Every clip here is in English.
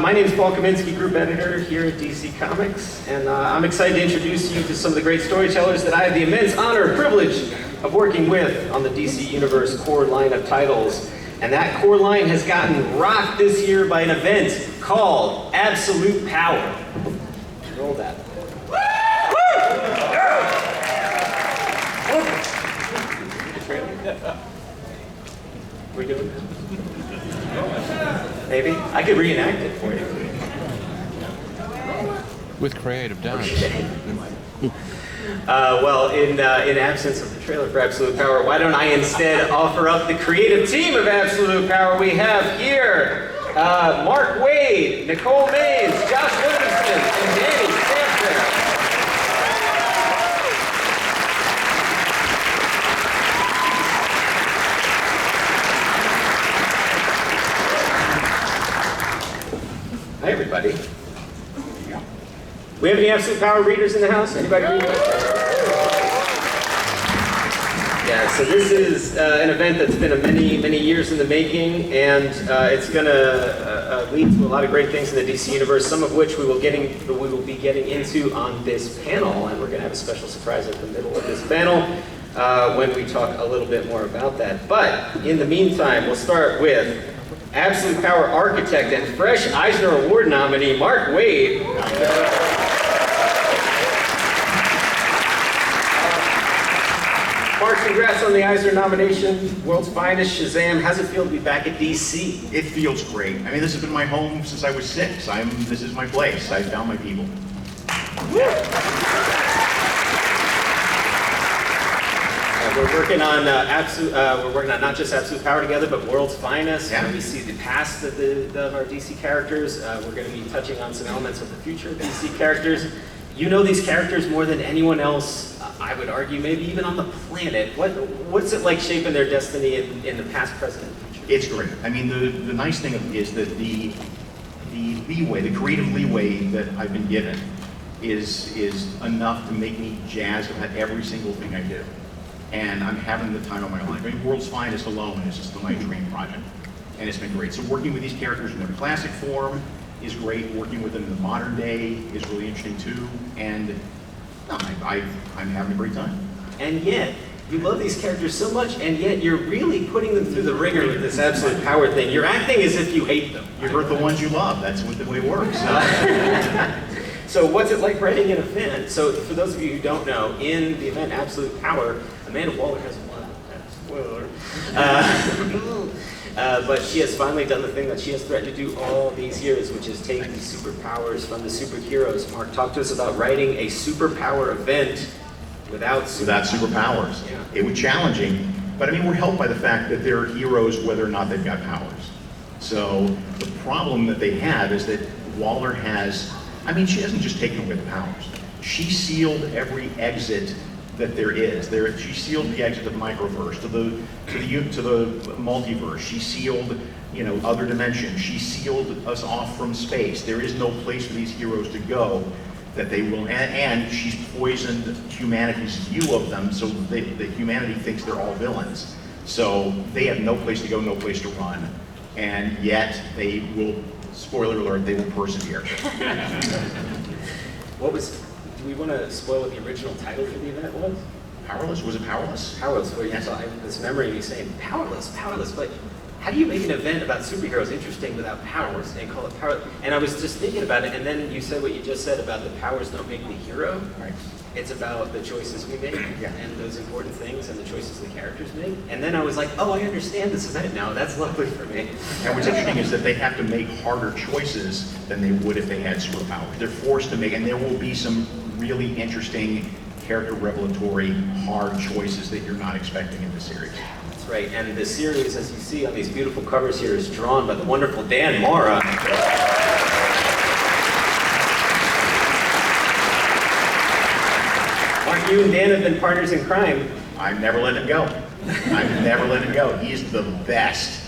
My name is Paul Kaminsky, group editor here at DC Comics, and I'm excited to introduce you to some of the great storytellers that I have the immense honor and privilege of working with on the DC Universe core line of titles. And that core line has gotten rocked this year by an event called Absolute Power. Roll that. We doing it? Maybe? I could reenact it for you. With creative dance. Well, in absence of the trailer for Absolute Power, why don't I instead offer up the creative team of Absolute Power we have here. Mark Waid, Nicole Mays, Josh Livingston, and Danny Sampson. Hi, everybody. We have any Absolute Power readers in the house? Anybody read that? Yeah, so this is an event that's been many years in the making, and it's going to lead to a lot of great things in the DC Universe, some of which we will be getting into on this panel, and we're going to have a special surprise at the middle of this panel when we talk a little bit more about that. But in the meantime, we'll start with Absolute Power architect and fresh Eisner Award nominee, Mark Waid. Mark, congrats on the Eisner nomination. World's Finest, Shazam. How's it feel to be back at DC? It feels great. I mean, this has been my home since I was 6. This is my place. I found my people. We're working on we're working on not just Absolute Power together, but World's Finest. Yeah. We see the past of our DC characters. We're going to be touching on some elements of the future of DC characters. You know these characters more than anyone else, I would argue, maybe even on the planet. What's it like shaping their destiny in the past, present, and future? It's great. I mean, the nice thing is that the leeway, the creative leeway that I've been given is enough to make me jazzed about every single thing I do. And I'm having the time of my life. I mean, World's Finest alone is just my dream project. And it's been great. So working with these characters in their classic form is great. Working with them in the modern day is really interesting too. And no, I'm having a great time. And yet, you love these characters so much, and yet you're really putting them through the ringer with this Absolute Power thing. You're acting as if you hate them. You hurt the ones you love. That's what the way it works. So what's it like writing an event? So for those of you who don't know, in the event Absolute Power, Amanda Waller has won. Spoiler. But she has finally done the thing that she has threatened to do all these years, which is take these superpowers from the superheroes. Mark, talk to us about writing a superpower event without superpowers. Yeah. It was challenging, but I mean, we're helped by the fact that they're heroes whether or not they've got powers. So the problem that they have is that Waller has, I mean, she hasn't just taken away the powers. She sealed every exit that there is. She sealed the exit of the microverse to the multiverse. She sealed, other dimensions. She sealed us off from space. There is no place for these heroes to go that they will. And she's poisoned humanity's view of them, so that humanity thinks they're all villains. So they have no place to go, no place to run, and yet they will. Spoiler alert: they will persevere. Do we want to spoil what the original title for the event was? Powerless? Was it Powerless? Powerless. Well, yes. I have this memory of you saying powerless. But how do you make an event about superheroes interesting without powers and call it power? And I was just thinking about it, and then you said what you just said about the powers don't make the hero. Right. It's about the choices we make and those important things and the choices the characters make. And then I was like, oh, I understand this event now. That's lovely for me. And what's interesting is that they have to make harder choices than they would if they had superpowers. They're forced to make, and there will be some really interesting character revelatory hard choices that you're not expecting in the series. That's right. And the series, as you see on these beautiful covers here, is drawn by the wonderful Dan Mora. Mark, you and Dan have been partners in crime. I've never let him go. I've never let him go. He's the best.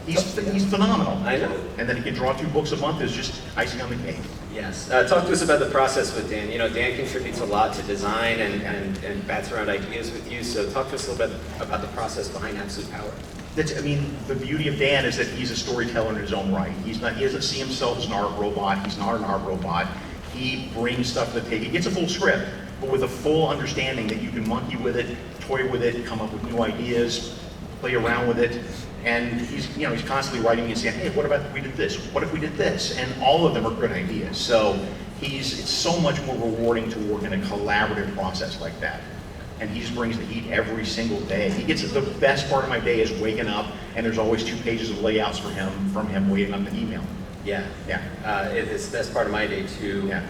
He's phenomenal. I know. And then he can draw 2 books a month is just icing on the cake. Yes. Talk to us about the process with Dan. Dan contributes a lot to design and bats around ideas with you. So talk to us a little bit about the process behind Absolute Power. I mean, the beauty of Dan is that he's a storyteller in his own right. He doesn't see himself as an art robot. He's not an art robot. He brings stuff to the table. He gets a full script, but with a full understanding that you can monkey with it, toy with it, come up with new ideas, play around with it. And he's constantly writing and saying, hey, what about if we did this? What if we did this? And all of them are good ideas. So it's so much more rewarding to work in a collaborative process like that. And he just brings the heat every single day. He gets the best part of my day is waking up, and there's always 2 pages of layouts from him waiting on the email. Yeah. Yeah. It's the best part of my day too. Yeah.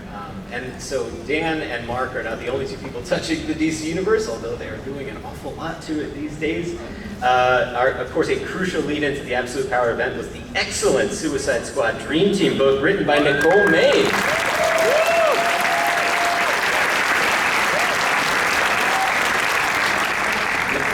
And so Dan and Mark are not the only 2 people touching the DC universe, although they are doing an awful lot to it these days. Of course, a crucial lead into the Absolute Power event was the excellent Suicide Squad Dream Team book written by Nicole May.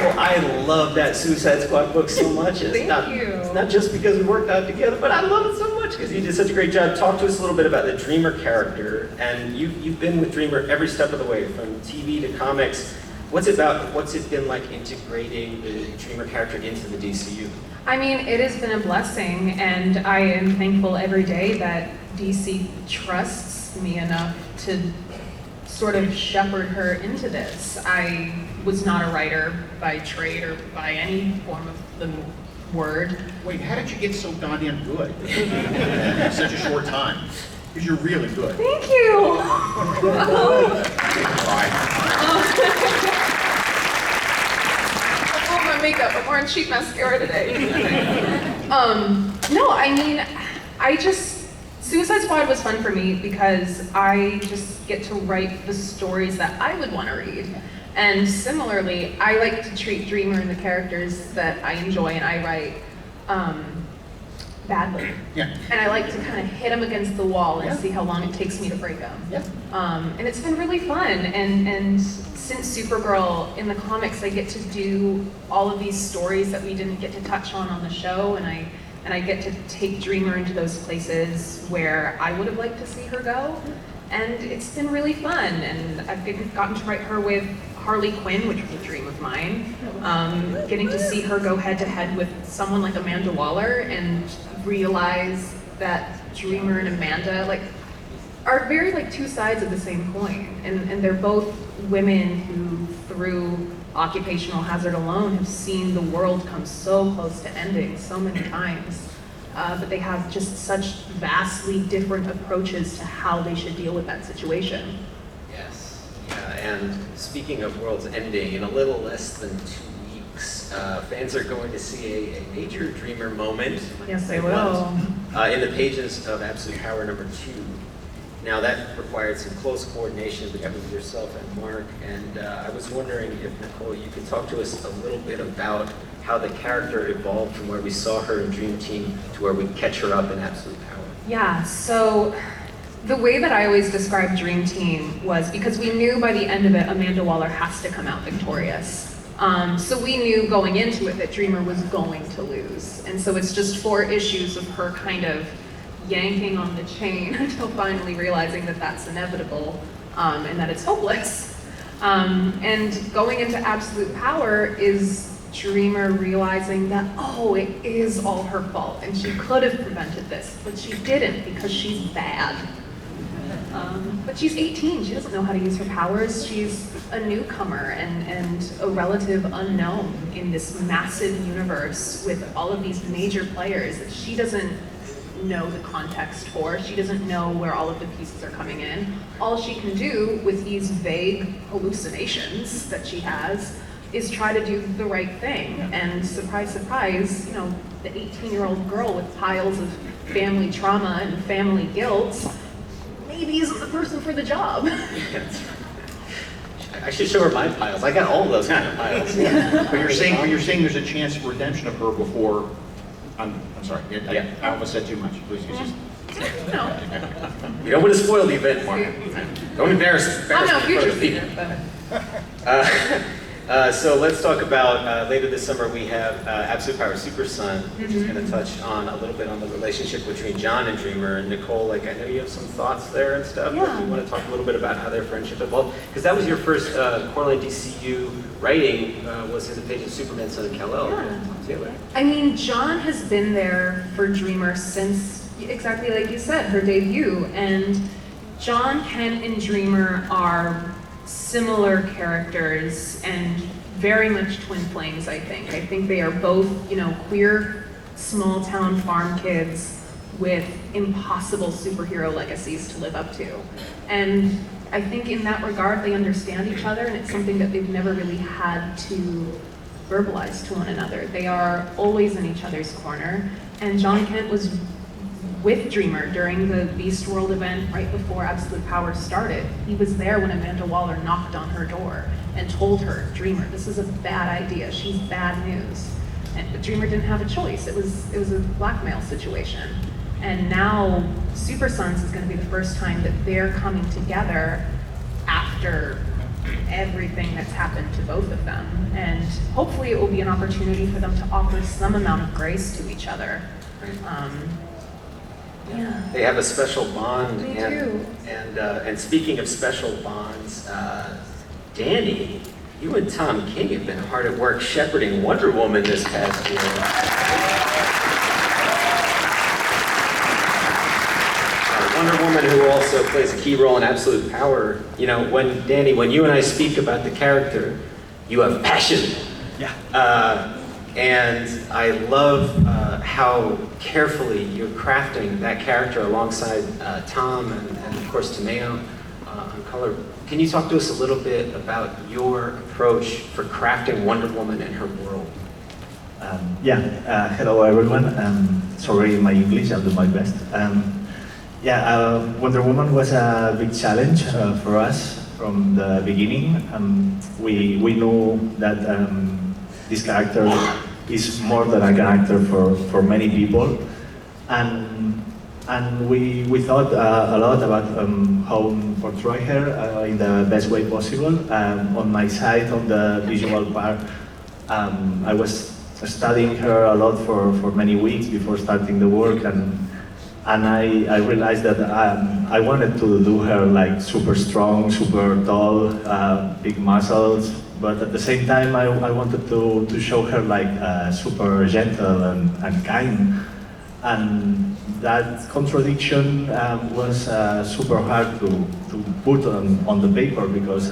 Well, I love that Suicide Squad book so much. It's not just because we worked out together, but I love it so much because he did such a great job. Talk to us a little bit about the Dreamer character, and you've been with Dreamer every step of the way, from TV to comics. What's it been like integrating the Dreamer character into the DCU? I mean, it has been a blessing, and I am thankful every day that DC trusts me enough to sort of shepherd her into this. I was not a writer by trade or by any form of the word. Wait, how did you get so goddamn good in such a short time? Because you're really good. Thank you! I'm on my makeup. I'm wearing cheap mascara today. No, I mean, Suicide Squad was fun for me because I just get to write the stories that I would want to read. And similarly, I like to treat Dreamer and the characters that I enjoy and I write badly. Yeah. And I like to kind of hit them against the wall and see how long it takes me to break them. Yeah. And it's been really fun. And since Supergirl in the comics, I get to do all of these stories that we didn't get to touch on the show, and I get to take Dreamer into those places where I would have liked to see her go. And it's been really fun, and I've gotten to write her with Harley Quinn, which was a dream of mine. Getting to see her go head-to-head with someone like Amanda Waller and realize that Dreamer and Amanda are very 2 sides of the same coin. And they're both women who, through occupational hazard alone, have seen the world come so close to ending so many times. But they have just such vastly different approaches to how they should deal with that situation. Yes. Yeah, and speaking of worlds ending, in a little less than 2 weeks, fans are going to see a major Dreamer moment. Yes, they will. In the pages of Absolute Power #2. Now that required some close coordination between yourself and Mark, and I was wondering if, Nicole, you could talk to us a little bit about how the character evolved from where we saw her in Dream Team to where we catch her up in Absolute Power. Yeah, so the way that I always described Dream Team was because we knew by the end of it, Amanda Waller has to come out victorious. So we knew going into it that Dreamer was going to lose. And so it's just 4 issues of her kind of yanking on the chain until finally realizing that that's inevitable and that it's hopeless. And going into Absolute Power is Dreamer realizing that, oh, it is all her fault and she could have prevented this, but she didn't because she's bad. But she's 18, she doesn't know how to use her powers. She's a newcomer and a relative unknown in this massive universe with all of these major players that she doesn't know the context for. She doesn't know where all of the pieces are coming in. All she can do with these vague hallucinations that she has is try to do the right thing. And surprise, surprise, the 18-year-old girl with piles of family trauma and family guilt maybe isn't the person for the job. I should show her my piles. I got all of those kind of piles. But you're saying there's a chance for redemption of her before. I'm sorry. I almost said too much. Please, it's just. No. You don't want to spoil the event, Mark. Don't embarrass I'm no me in front future of people. speaker, but... So let's talk about, later this summer we have Absolute Power Super Son, which is going to touch on a little bit on the relationship between John and Dreamer. And Nicole, like, I know you have some thoughts there and stuff. Yeah. Do you want to talk a little bit about how their friendship evolved? Because that was your first Coraline DCU writing, was in the page of Superman, Son of Kal-El. Yeah. Taylor. I mean, John has been there for Dreamer since, exactly like you said, her debut. And John, Kent, and Dreamer are similar characters and very much twin flames, I think. I think they are both, you know, queer, small town farm kids with impossible superhero legacies to live up to. And I think in that regard, they understand each other, and it's something that they've never really had to verbalize to one another. They are always in each other's corner. And John Kent was with Dreamer during the Beast World event right before Absolute Power started. He was there when Amanda Waller knocked on her door and told her, Dreamer, this is a bad idea, she's bad news. But Dreamer didn't have a choice. It was a blackmail situation. And now Super Sons is going to be the first time that they're coming together after everything that's happened to both of them. And hopefully it will be an opportunity for them to offer some amount of grace to each other. Yeah. They have a special bond. They and, do. And speaking of special bonds, Danny, you and Tom King have been hard at work shepherding Wonder Woman this past year. Wonder Woman, who also plays a key role in Absolute Power. You know, when you and I speak about the character, you have passion. Yeah. And I love how carefully you're crafting that character alongside Tom and of course Tomeo on color. Can you talk to us a little bit about your approach for crafting Wonder Woman and her world? Hello everyone. Sorry, my English, I'll do my best. Wonder Woman was a big challenge for us from the beginning. We knew that this character is more than a character for many people, and we thought a lot about how to portray her in the best way possible. On my side, on the visual part, I was studying her a lot for many weeks before starting the work, and I realized that I wanted to do her like super strong, super tall, big muscles, but at the same time I wanted to show her like super gentle and kind. And that contradiction was super hard to put on the paper, because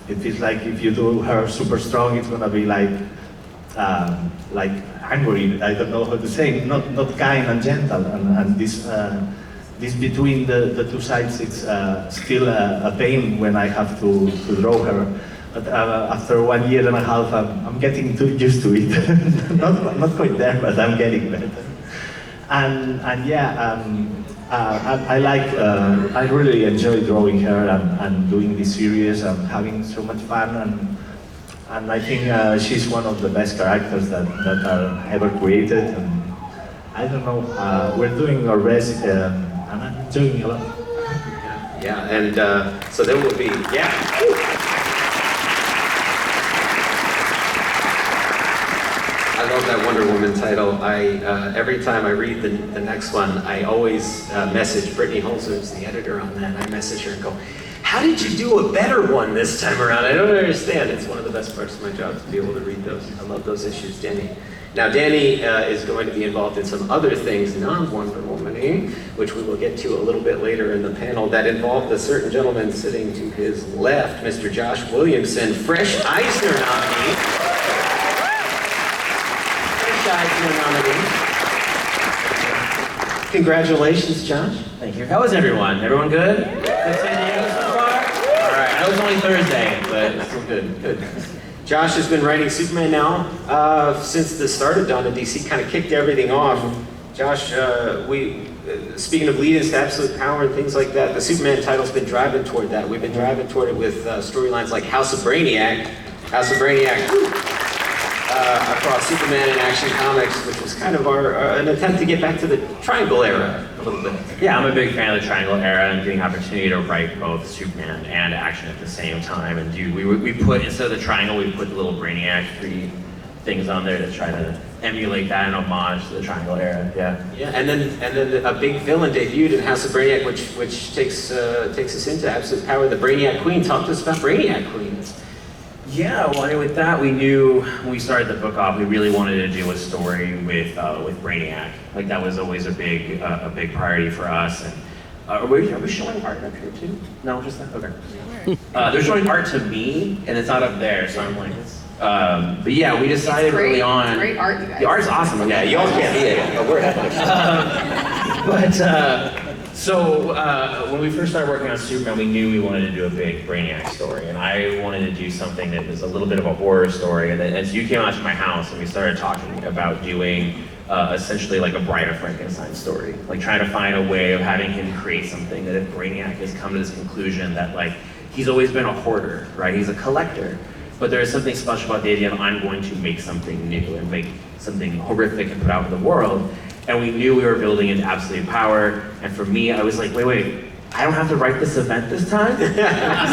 it feels like if you do her super strong, it's gonna be like angry, I don't know how to say, not kind and gentle, and this between the two sides, it's still a pain when I have to draw her. But after 1 year and a half, I'm getting too used to it. not quite there, but I'm getting better. I really enjoy drawing her and doing this series and having so much fun, and I think she's one of the best characters that are ever created. And I don't know, we're doing our best, and I'm enjoying a lot. Yeah, and so there will be, I love that Wonder Woman title. Every time I read the next one, I always message Brittany Holzer, who's the editor on that. I message her and go, how did you do a better one this time around? I don't understand. It's one of the best parts of my job to be able to read those. I love those issues, Danny. Now, Danny is going to be involved in some other things, non-Wonder Woman-y, which we will get to a little bit later in the panel, that involved a certain gentleman sitting to his left, Mr. Josh Williamson, fresh Eisner nominee. Congratulations, Josh. Thank you. How is everyone? Everyone good? Good San Diego so far? All right. I know it's only Thursday, but it's still good. Good. Josh has been writing Superman now since the start of Dawn of DC, kind of kicked everything off. Josh, speaking of lead-ins to Absolute Power and things like that, the Superman title's been driving toward that. We've been driving toward it with storylines like House of Brainiac. House of Brainiac. across Superman and Action Comics, which was kind of an attempt to get back to the Triangle era a little bit. Yeah, I'm a big fan of the Triangle era and getting the opportunity to write both Superman and Action at the same time. And we put, instead of the Triangle, we put the little Brainiac 3 things on there to try to emulate that in homage to the Triangle era. Yeah. Yeah, and then a big villain debuted in House of Brainiac, which takes us into Absolute Power, the Brainiac Queen. Talk to us about Brainiac Queen. Yeah, well, I mean, with that, we knew when we started the book off, we really wanted to do a story with Brainiac. Like that was always a big priority for us. And are we showing art up here too? No, just that. Okay. They're showing art to me, and it's not up there, so I'm like, but yeah, we decided It's great. early on. It's great art, you guys. The art's awesome. Yeah, you all can't see it, but we're happy. So when we first started working on Superman, we knew we wanted to do a big Brainiac story, and I wanted to do something that was a little bit of a horror story. And so you came out to my house, and we started talking about doing essentially like a Bride of Frankenstein story, like trying to find a way of having him create something that if Brainiac has come to this conclusion that like he's always been a hoarder, right? He's a collector. But there is something special about the idea of I'm going to make something new and make something horrific and put out in the world. And we knew we were building into Absolute Power. And for me, I was like, wait, I don't have to write this event this time?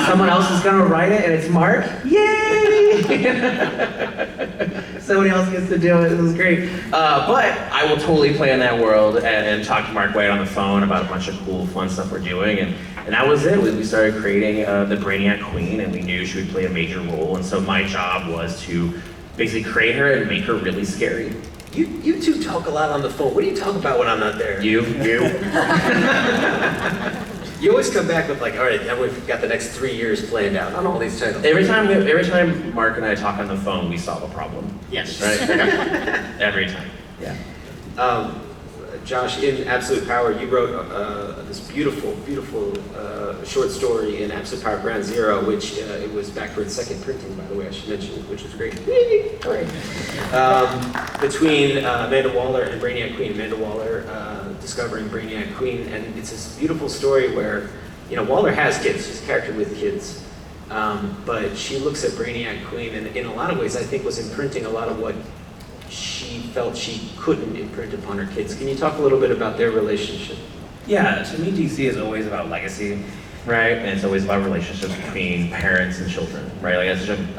Someone else is gonna write it and it's Mark? Yay! Somebody else gets to do it, it was great. But I will totally play in that world and talk to Mark White on the phone about a bunch of cool, fun stuff we're doing. And that was it. We started creating the Brainiac Queen, and we knew she would play a major role. And so my job was to basically create her and make her really scary. You two talk a lot on the phone. What do you talk about when I'm not there? You. You always come back with like, all right, now we've got the next 3 years planned out on all these titles. Every time Mark and I talk on the phone, we solve a problem. Yes. Right? Every time. Yeah. Josh, in Absolute Power, you wrote this beautiful short story in Absolute Power Ground Zero, which it was back for its second printing, by the way, I should mention, which was great. Between Amanda Waller and Brainiac Queen. Amanda Waller discovering Brainiac Queen, and it's this beautiful story where, Waller has kids, she's a character with kids, but she looks at Brainiac Queen, and in a lot of ways, I think was imprinting a lot of what she felt she couldn't imprint upon her kids. Can you talk a little bit about their relationship? Yeah, to me, DC is always about legacy, right? And it's always about relationships between parents and children, right? Like,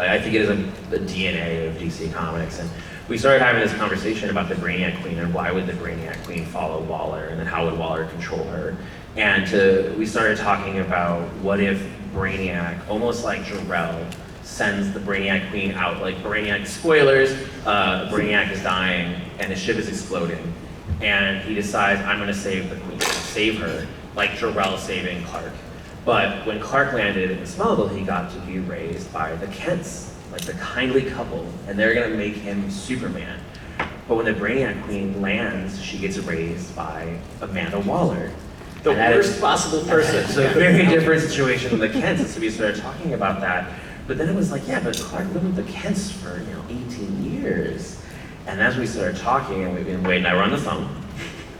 I think it is the DNA of DC Comics. And we started having this conversation about the Brainiac Queen and why would the Brainiac Queen follow Waller, and then how would Waller control her? And we started talking about what if Brainiac, almost like Jor-El, sends the Brainiac Queen out, like Brainiac, spoilers, Brainiac is dying and the ship is exploding. And he decides, I'm gonna save the Queen, save her, like Jor-El saving Clark. But when Clark landed in Smallville, he got to be raised by the Kents, like the kindly couple, and they're gonna make him Superman. But when the Brainiac Queen lands, she gets raised by Amanda Waller. The worst possible person. It's a very different situation than the Kents, and so we started talking about that. But then it was like, yeah, but Clark lived with the Kents for 18 years. And as we started talking, and Wade and I were on the phone,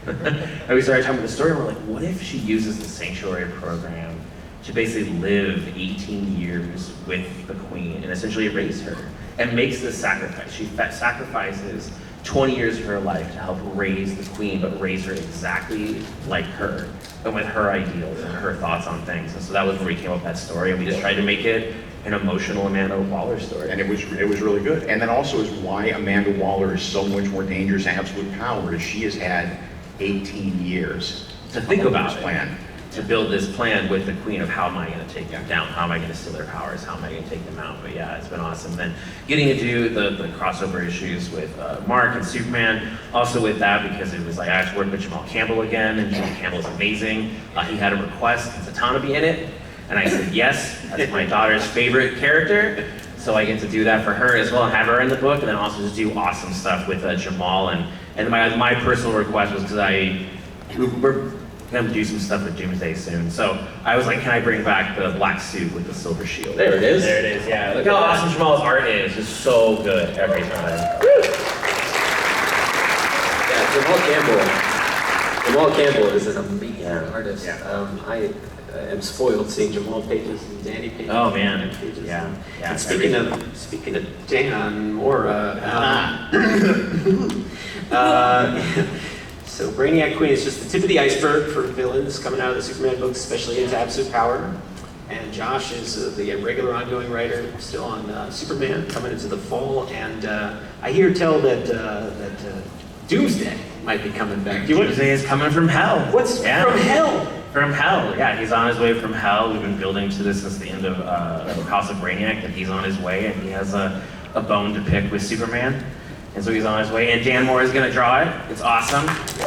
and we started talking about the story, and we're like, what if she uses the Sanctuary program to basically live 18 years with the Queen and essentially raise her, and makes this sacrifice. She sacrifices 20 years of her life to help raise the Queen, but raise her exactly like her, and with her ideals and her thoughts on things. And so that was where we came up with that story, and we just tried to make it an emotional Amanda Waller story. And it was really good. And that also is why Amanda Waller is so much more dangerous in Absolute Power, is she has had 18 years To think about this it, plan. to build this plan with the Queen of how am I going to take them down, how am I going to steal their powers, how am I going to take them out. But yeah, it's been awesome. Then getting to do the crossover issues with Mark and Superman, also with that because it was like I had to work with Jamal Campbell again, and Jamal Campbell is amazing. He had a request, Zatanna be in it, and I said yes. That's my daughter's favorite character, so I get to do that for her as well, and have her in the book, and then also just do awesome stuff with Jamal. And my personal request was because we're gonna do some stuff with Doomsday soon. So I was like, can I bring back the black suit with the silver shield? There it is. There it is, yeah. Look how awesome Jamal's art is. It's so good every time. Yeah, Jamal Campbell is an amazing artist. Yeah. am spoiled seeing Jamal pages and Danny pages. Oh, man. and pages. Yeah. Yeah. And speaking of Dan Mora, so Brainiac Queen is just the tip of the iceberg for villains coming out of the Superman books, especially into Absolute Power. And Josh is the regular ongoing writer, still on Superman, coming into the fall. And I hear tell that Doomsday might be coming back. Do you want Doomsday is coming from hell. What's from hell? From hell, yeah, he's on his way from hell. We've been building to this since the end of House of Brainiac, that he's on his way and he has a bone to pick with Superman. And so he's on his way, and Dan Mora is gonna draw it. It's awesome. That's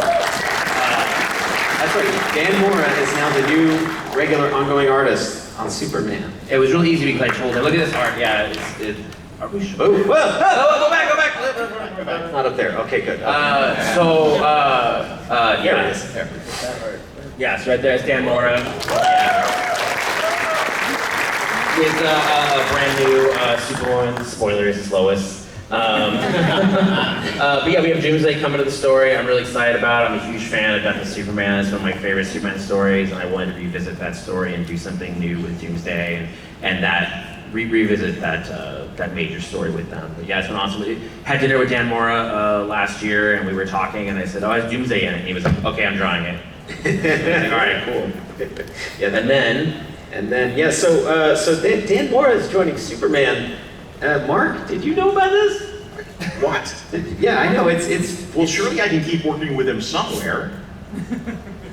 right, Dan Mora is now the new regular ongoing artist on Superman. It was really easy because I told him, look at this art, yeah, are we sure? Oh, go back. Not up there, okay, good. Here it is. Yeah, so right there is Dan Mora. Yeah. With a brand new Superwoman. Spoilers, it's Lois. But yeah, we have Doomsday coming to the story. I'm really excited about it. I'm a huge fan of Death of Superman. It's one of my favorite Superman stories, and I wanted to revisit that story and do something new with Doomsday and revisit that major story with them. But yeah, it's been awesome. I had dinner with Dan Mora last year, and we were talking, and I said, "Oh, it's Doomsday in it." And he was like, "Okay, I'm drawing it." Like, all right, cool. Yeah, and then yeah. So Dan Mora is joining Superman. Mark, did you know about this? What? Yeah, I know. It's Well, surely I can keep working with him somewhere.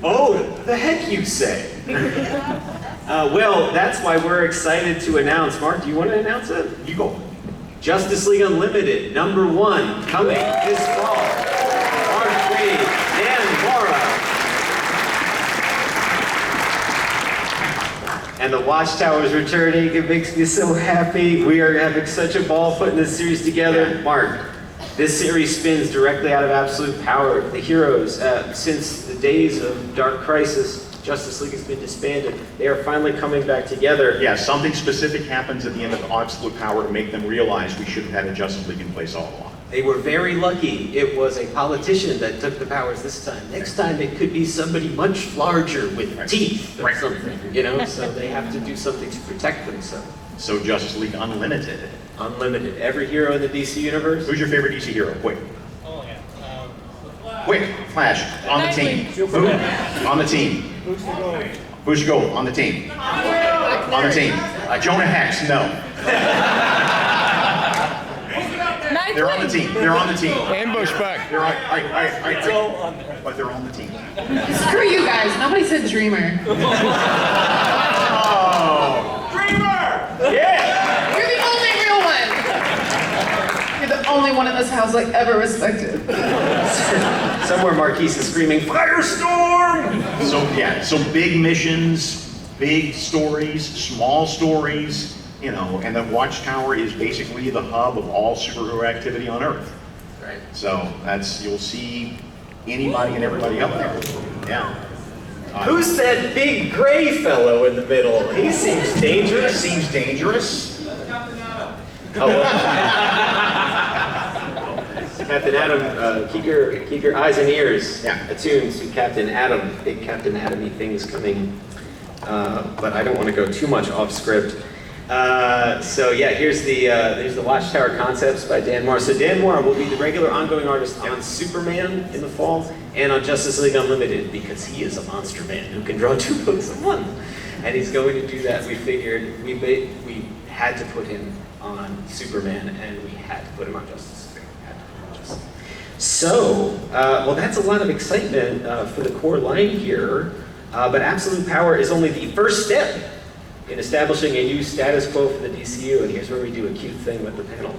Oh, the heck you say? Well, that's why we're excited to announce. Mark, do you want to announce it? You go. Justice League Unlimited, #1, coming this fall. Mark Waid, Dan Mora. And the Watchtower's returning. It makes me so happy. We are having such a ball putting this series together. Mark, this series spins directly out of Absolute Power. The heroes, since the days of Dark Crisis, Justice League has been disbanded. They are finally coming back together. Yeah, something specific happens at the end of Absolute Power to make them realize we should have had a Justice League in place all along. They were very lucky. It was a politician that took the powers this time. Next time it could be somebody much larger with teeth or something, you know? So they have to do something to protect themselves. So Justice League Unlimited. Unlimited. Every hero in the DC universe. Who's your favorite DC hero? Quick. Quick, Flash, on the team. Who? On the team. Who's your goal? On the team. On the team. Jonah Hex, no. They're on the team. They're on the team. Ambush back. They're on. All right. But they're on the team. Screw you guys, nobody said Dreamer. Oh. Yeah. You're the only real one. You're the only one in this house I ever respected. Somewhere Marquise is screaming, Firestorm! So big missions, big stories, small stories, you know, and the Watchtower is basically the hub of all superhero activity on Earth. Right. So you'll see anybody and everybody up there. Yeah. Who's that big gray fellow in the middle? He seems dangerous. Seems dangerous. Captain Atom, keep your eyes and ears Yeah. attuned to Captain Atom. Big Captain Atomy things coming, but I don't want to go too much off script. So yeah, here's the Watchtower concepts by Dan Mora. So Dan Mora will be the regular ongoing artist on Superman in the fall and on Justice League Unlimited because he is a monster man who can draw 2 books a month, and he's going to do that. We figured we had to put him on Superman and we had to put him on Justice League. So, well, that's a lot of excitement for the core line here, but Absolute Power is only the first step in establishing a new status quo for the DCU, and here's where we do a cute thing with the panel.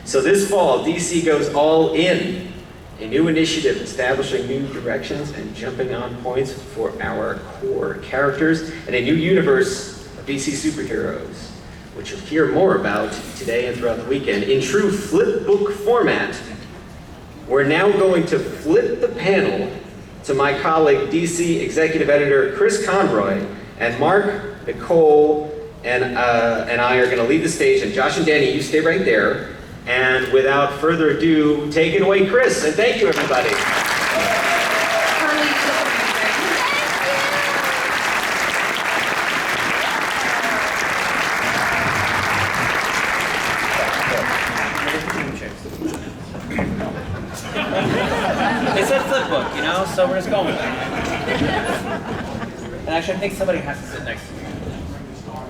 So this fall, DC goes all in, a new initiative establishing new directions and jumping on points for our core characters, and a new universe of DC superheroes, which you'll hear more about today and throughout the weekend. In true flip book format, we're now going to flip the panel to my colleague, DC Executive Editor Chris Conroy, and Mark, Nicole, and I are going to lead the stage, and Josh and Danny, you stay right there. And without further ado, take it away, Chris, and thank you, everybody. They said flip book, you know, so we're just going with it. And actually, I think somebody has to sit next to me.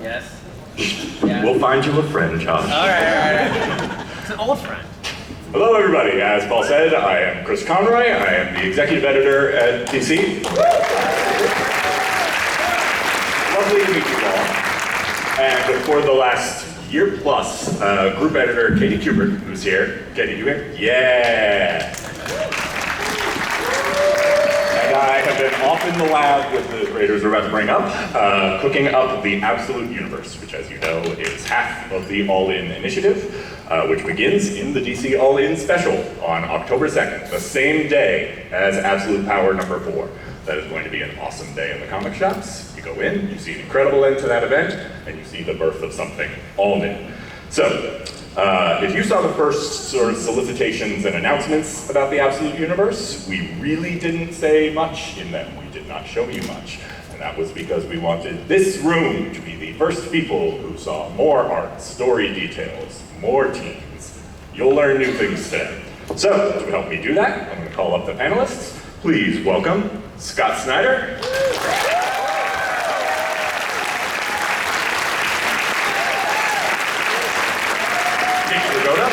Yes? Yeah. We'll find you a friend, Josh. All right. It's an old friend. Hello, everybody. As Paul said, I am Chris Conroy. I am the executive editor at DC. Lovely to meet you all. And for the last year plus, group editor Katie Kubert, who's here. Katie, you here? Yeah. And I have been off in the lab with the creators we're about to bring up, cooking up the Absolute Universe, which, as you know, is half of the All-In initiative, which begins in the DC All-In special on October 2nd, the same day as Absolute Power number 4. That is going to be an awesome day in the comic shops. You go in, you see an incredible end to that event, and you see the birth of something all new. So, if you saw the first sort of solicitations and announcements about the Absolute Universe, we really didn't say much in them. We did not show you much. And that was because we wanted this room to be the first people who saw more art, story details, more teams. You'll learn new things today. So, to help me do that, I'm going to call up the panelists. Please welcome Scott Snyder. Jake Lagoda.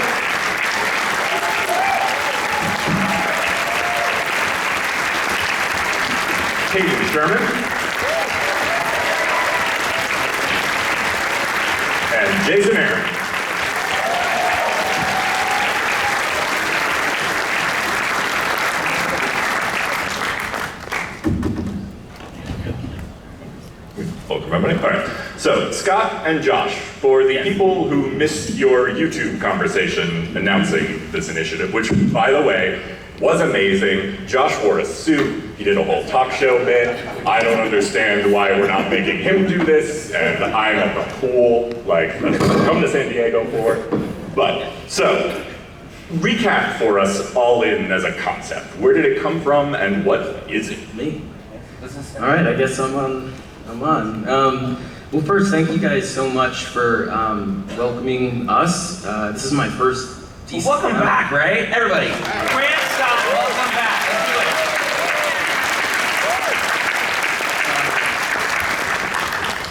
Caitlin Sherman. And Jason Aaron. Welcome, everybody. All right. So, Scott and Josh, for the people who missed your YouTube conversation announcing this initiative, which, by the way, was amazing. Josh wore a suit. He did a whole talk show bit. I don't understand why we're not making him do this, and I'm at the pool, like, come to San Diego for. But, so, recap for us All In as a concept. Where did it come from, and what is it? Me. All right, I guess I'm on. Well, first, thank you guys so much for welcoming us. This is my first DC. Welcome back, right? Everybody. Grant Scott, welcome back. Let's do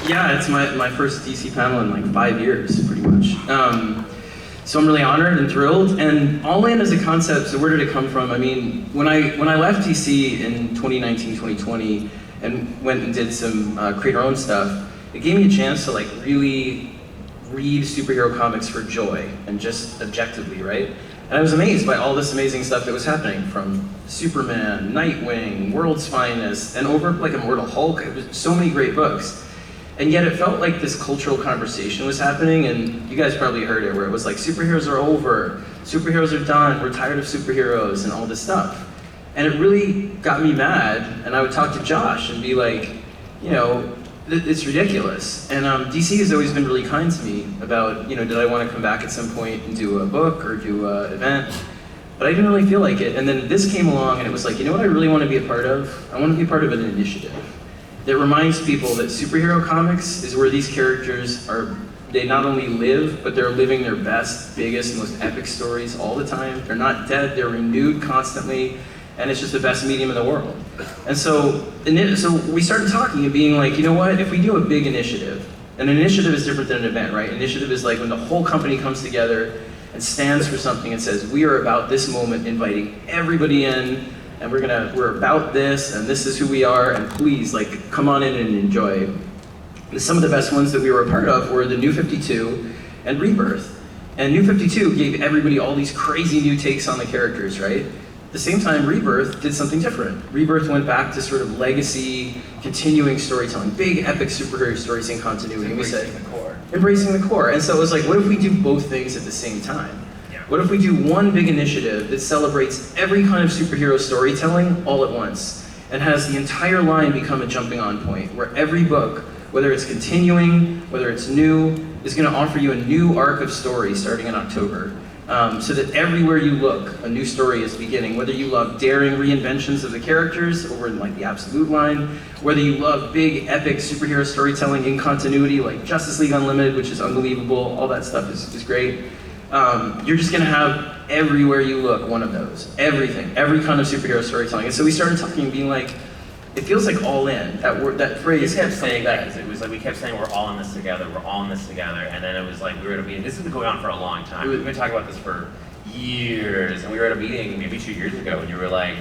it. Yeah, it's my first DC panel in like 5 years, pretty much. So I'm really honored and thrilled. And All In as a concept, so where did it come from? I mean, when I left DC in 2019, 2020, and went and did some create our own stuff, it gave me a chance to like really read superhero comics for joy and just objectively, right? And I was amazed by all this amazing stuff that was happening, from Superman, Nightwing, World's Finest, and over like Immortal Hulk. It was so many great books. And yet it felt like this cultural conversation was happening, and you guys probably heard it, where it was like, superheroes are over, superheroes are done, we're tired of superheroes, and all this stuff. And it really got me mad, and I would talk to Josh and be like, you know, it's ridiculous. And DC has always been really kind to me about, you know, did I want to come back at some point and do a book or do an event? But I didn't really feel like it. And then this came along, and it was like, you know what I really want to be a part of? I want to be a part of an initiative that reminds people that superhero comics is where these characters are, they not only live, but they're living their best, biggest, most epic stories all the time. They're not dead, they're renewed constantly, and it's just the best medium in the world. And so we started talking and being like, you know what, if we do a big initiative, an initiative is different than an event, right? Initiative is like when the whole company comes together and stands for something and says, we are about this moment, inviting everybody in, and we're about this, and this is who we are, and please, like, come on in and enjoy. And some of the best ones that we were a part of were the New 52 and Rebirth. And New 52 gave everybody all these crazy new takes on the characters, right? At the same time, Rebirth did something different. Rebirth went back to sort of legacy, continuing storytelling, big epic superhero stories in continuity. And we said, embracing the core. And so it was like, what if we do both things at the same time? What if we do one big initiative that celebrates every kind of superhero storytelling all at once, and has the entire line become a jumping on point, where every book, whether it's continuing, whether it's new, is going to offer you a new arc of story starting in October. So that everywhere you look, a new story is beginning. Whether you love daring reinventions of the characters over in like the Absolute line, whether you love big epic superhero storytelling in continuity like Justice League Unlimited, which is unbelievable, all that stuff is great. you're just gonna have everywhere you look one of those. Everything, every kind of superhero storytelling. And so we started talking and being like, it feels like all in. That word, that We phrase. kept saying that because it was like we kept saying we're all in this together, we're all in this together, and then it was like we were at a meeting. This has been going on for a long time. We've been talking about this for years, and we were at a meeting maybe 2 years ago, and you were like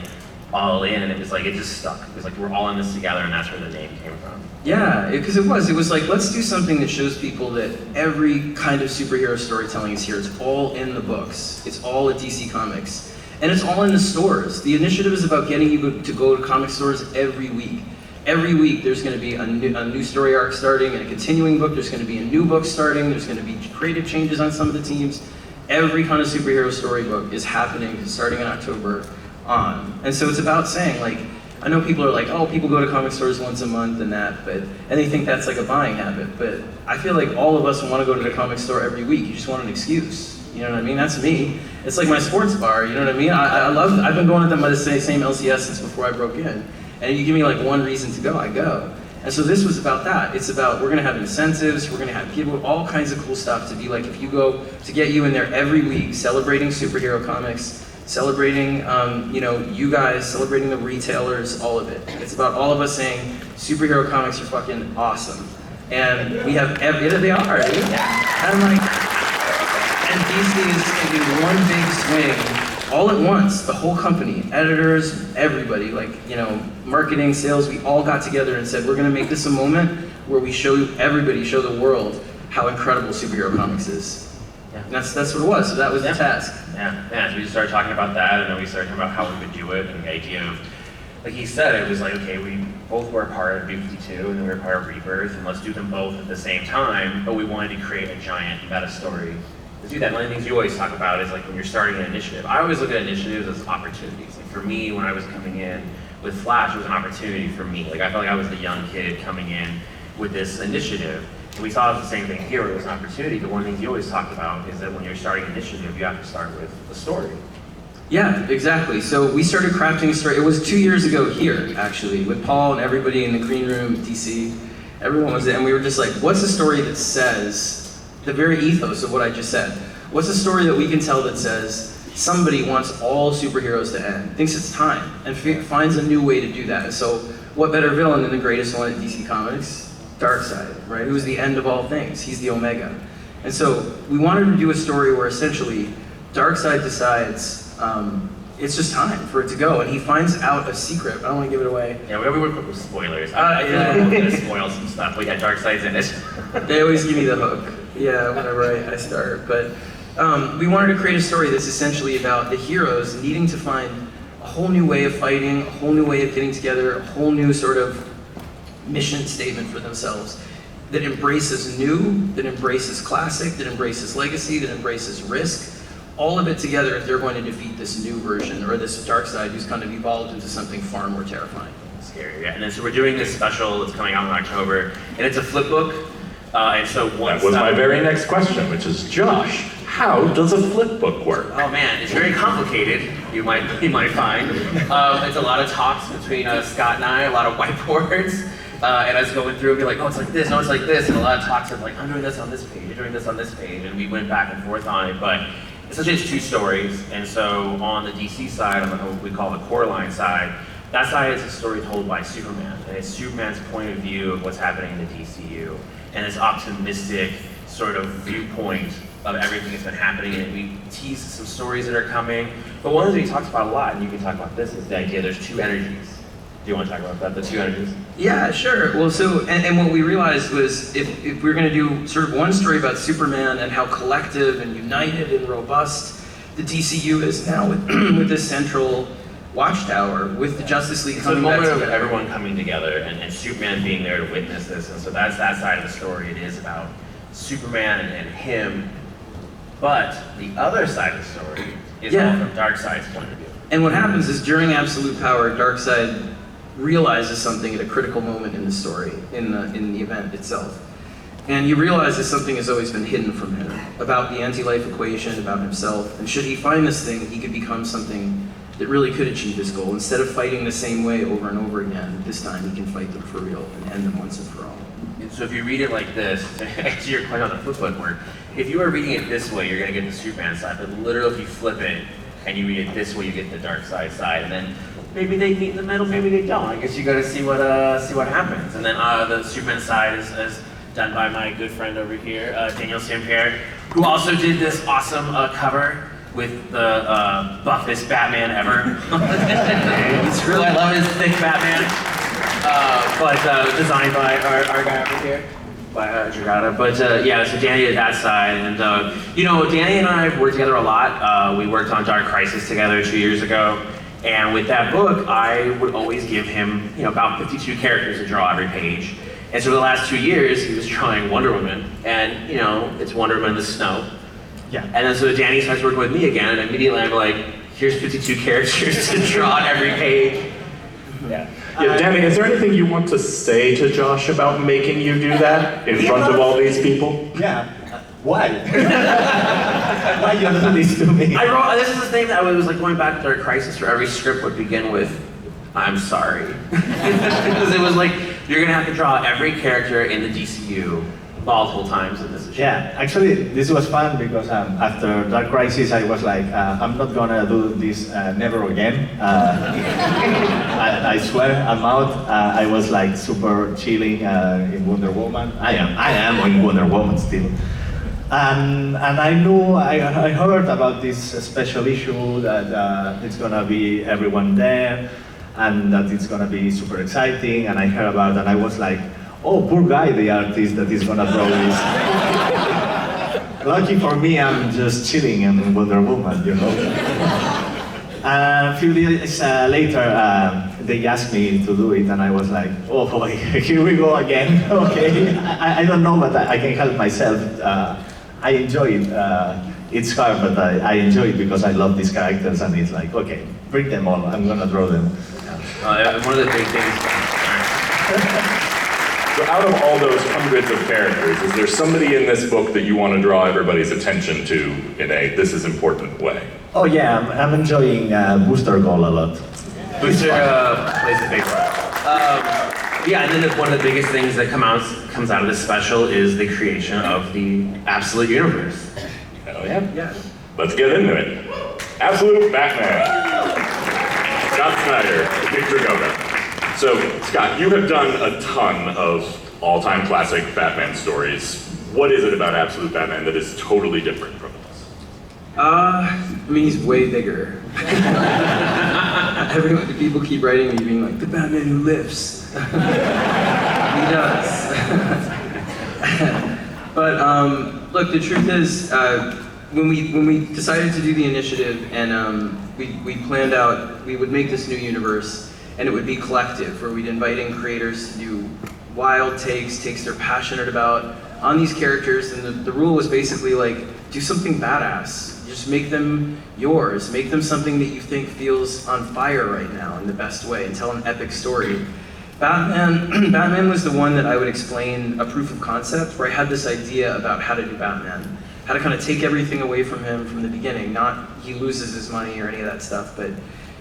all in, and it was like it just stuck. It was like we're all in this together, and that's where the name came from. Yeah, because it was like, let's do something that shows people that every kind of superhero storytelling is here. It's all in the books. It's all at DC Comics. And it's all in the stores. The initiative is about getting you to go to comic stores every week. Every week there's going to be a new story arc starting and a continuing book. There's going to be a new book starting. There's going to be creative changes on some of the teams. Every kind of superhero storybook is happening starting in October on. And so it's about saying, like, I know people are like, oh, people go to comic stores once a month and that, and they think that's like a buying habit. But I feel like all of us want to go to the comic store every week. You just want an excuse. You know what I mean? That's me. It's like my sports bar, you know what I mean? I've been going to them by the same LCS since before I broke in. And you give me like one reason to go, I go. And so this was about that. It's about, we're gonna have incentives, we're gonna have people, all kinds of cool stuff to be like, if you go, to get you in there every week, celebrating superhero comics, celebrating, you guys, celebrating the retailers, all of it. It's about all of us saying, superhero comics are fucking awesome. And we have, they are, dude. And I'm like, and DC is taking one big swing all at once, the whole company, editors, everybody, marketing, sales, we all got together and said, we're gonna make this a moment where we show the world how incredible superhero comics is. Yeah. And that's what it was, so that was the task. Yeah, so we just started talking about that, and then we started talking about how we would do it, and the idea of, like he said, it was like, okay, we both were a part of B-52, and then we were a part of Rebirth, and let's do them both at the same time, but we wanted to create a giant meta story. To do that, one of the things you always talk about is like when you're starting an initiative. I always look at initiatives as opportunities. Like for me, when I was coming in with Flash, it was an opportunity for me. Like I felt like I was the young kid coming in with this initiative. And we saw it as the same thing here, it was an opportunity, but one of the things you always talked about is that when you're starting an initiative, you have to start with a story. Yeah, exactly. So we started crafting a story. It was 2 years ago here, actually, with Paul and everybody in the green room at DC. Everyone was there, and we were just like, what's a story that says the very ethos of what I just said? What's a story that we can tell that says somebody wants all superheroes to end, thinks it's time, and finds a new way to do that? And so what better villain than the greatest one at DC Comics? Darkseid, right? Who's the end of all things. He's the Omega. And so we wanted to do a story where essentially Darkseid decides it's just time for it to go, and he finds out a secret. I don't want to give it away. Yeah, we were quick with spoilers. I feel like we're going to spoil some stuff. We had Darkseid's in it. They always give me the hook. Yeah, whenever I start. But we wanted to create a story that's essentially about the heroes needing to find a whole new way of fighting, a whole new way of getting together, a whole new sort of mission statement for themselves that embraces new, that embraces classic, that embraces legacy, that embraces risk. All of it together if they're going to defeat this new version, or this Darkseid who's kind of evolved into something far more terrifying. Scary, yeah. And then so we're doing this special that's coming out in October, and it's a flip book. And so That was my very next question, which is, Josh, how does a flip book work? Oh man, it's very complicated, you might find. It's a lot of talks between Scott and I, a lot of whiteboards, and us going through and be like, oh, it's like this, no, it's like this, and a lot of talks of like, I'm doing this on this page, you're doing this on this page, and we went back and forth on it, but essentially it's two stories, and so on the DC side, on what we call the core line side, that side is a story told by Superman, and it's Superman's point of view of what's happening in the DCU, and this optimistic sort of viewpoint of everything that's been happening, and we tease some stories that are coming. But one of the things he talks about a lot, and you can talk about this, is the idea there's two energies. Do you want to talk about that, the two energies? Yeah, sure. Well, so, and what we realized was if we're going to do sort of one story about Superman and how collective and united and robust the DCU is now with this central watchtower, with the Justice League coming back together. It's a moment of everyone coming together and Superman being there to witness this, and so that's that side of the story. It is about Superman and him, but the other side of the story is all from Darkseid's point of view. And what happens is during Absolute Power, Darkseid realizes something at a critical moment in the story, in the event itself. And he realizes something has always been hidden from him about the anti-life equation, about himself, and should he find this thing, he could become something that really could achieve his goal. Instead of fighting the same way over and over again, this time he can fight them for real and end them once and for all. So if you read it like this, to answer your question on the flip book work, if you are reading it this way, you're gonna get the Superman side, but literally if you flip it and you read it this way, you get the dark side, and then maybe they meet in the middle, maybe they don't. I guess you gotta see what happens. And then the Superman side is done by my good friend over here, Daniel Sampere, who also did this awesome cover with the buffest Batman ever. It's really, I love his thick Batman, but designed by our guy over here, by Jagata. But yeah, so Danny did that side, and you know, Danny and I worked together a lot. We worked on Dark Crisis together 2 years ago, and with that book, I would always give him, you know, about 52 characters to draw every page. And so for the last 2 years, he was drawing Wonder Woman, and you know, it's Wonder Woman in the snow. Yeah. And then so Danny starts working with me again, and immediately I'm like, here's 52 characters to draw on every page. Yeah. Yeah, Danny, is there anything you want to say to Josh about making you do that in front of all these people? Yeah. Why? Why you do this to me? I wrote, this is the thing that I was like going back to Dark Crisis, where every script would begin with, I'm sorry. Because it was like, you're gonna have to draw every character in the DCU multiple times in this issue. Yeah, actually, this was fun because after Dark Crisis, I was like, I'm not gonna do this never again. I swear, I'm out. I was like super chilling in Wonder Woman. I am in Wonder Woman still. And I knew, I heard about this special issue that it's gonna be everyone there, and that it's gonna be super exciting, and I heard about it, and I was like, oh, poor guy, the artist that is gonna draw this. Lucky for me, I'm just chilling in Wonder Woman, you know? A few days later, they asked me to do it, and I was like, oh boy, here we go again, okay. I don't know, but I can help myself. I enjoy it. It's hard, but I enjoy it because I love these characters, and it's like, okay, bring them all, I'm gonna draw them. One of the big things. So out of all those hundreds of characters, is there somebody in this book that you want to draw everybody's attention to in a this is important way? Oh yeah, I'm enjoying Booster Gold a lot. Booster plays a big role. Yeah, and then one of the biggest things that comes out of this special is the creation of the Absolute Universe. Hell yeah. Yeah. Let's get into it. Absolute Batman. Scott Snyder, Victor Dragoga. So, Scott, you have done a ton of all-time classic Batman stories. What is it about Absolute Batman that is totally different from this? I mean, he's way bigger. People keep writing me being like, the Batman who lifts. He does. But look, the truth is, when we decided to do the initiative, and we planned out, we would make this new universe, and it would be collective, where we'd invite in creators to do wild takes they're passionate about on these characters, and the rule was basically like, do something badass. Just make them yours. Make them something that you think feels on fire right now in the best way, and tell an epic story. Batman was the one that I would explain a proof of concept, where I had this idea about how to do Batman. How to kind of take everything away from him from the beginning, not he loses his money or any of that stuff, but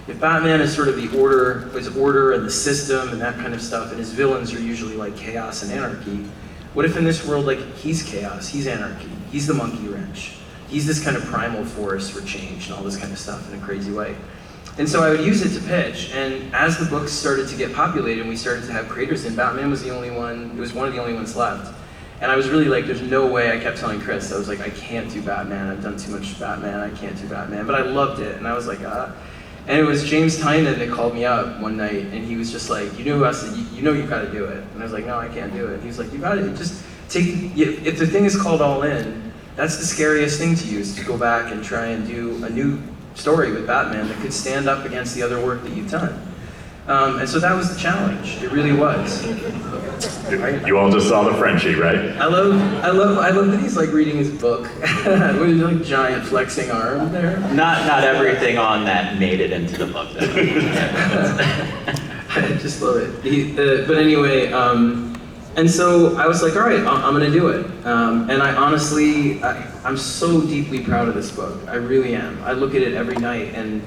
if Batman is sort of the order and the system and that kind of stuff, and his villains are usually like chaos and anarchy, what if in this world, like, he's chaos, he's anarchy, he's the monkey wrench, he's this kind of primal force for change and all this kind of stuff in a crazy way. And so I would use it to pitch, and as the books started to get populated and we started to have creators in, Batman was the only one, it was one of the only ones left. And I was really like, there's no way. I kept telling Chris, I was like, I can't do Batman, I've done too much Batman, I can't do Batman, but I loved it, and I was like, And it was James Tynion that called me up one night, and he was just like, you know you gotta do it. And I was like, no, I can't do it. And he was like, you gotta, just take, if the thing is called All In, that's the scariest thing to use, to go back and try and do a new story with Batman that could stand up against the other work that you've done. And so that was the challenge, it really was. You all just saw the Frenchie, right? I love that he's like reading his book with like giant flexing arm there. Not everything on that made it into the book though. I just love it. But anyway, and so I was like, all right, I'm gonna do it. And I honestly, I'm so deeply proud of this book. I really am. I look at it every night, and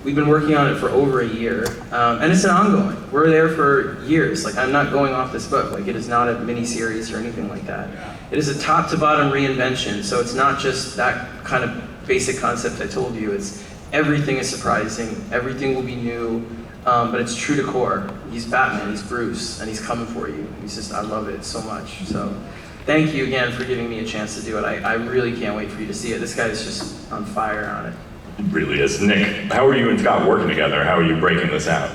We've been working on it for over a year, and it's an ongoing. We're there for years. Like, I'm not going off this book. Like, it is not a mini-series or anything like that. It is a top-to-bottom reinvention, so it's not just that kind of basic concept I told you. It's everything is surprising, everything will be new, but it's true to core. He's Batman, he's Bruce, and he's coming for you. He's just, I love it so much. So thank you again for giving me a chance to do it. I really can't wait for you to see it. This guy's just on fire on it. It really is. Nick, how are you and Scott working together? How are you breaking this out?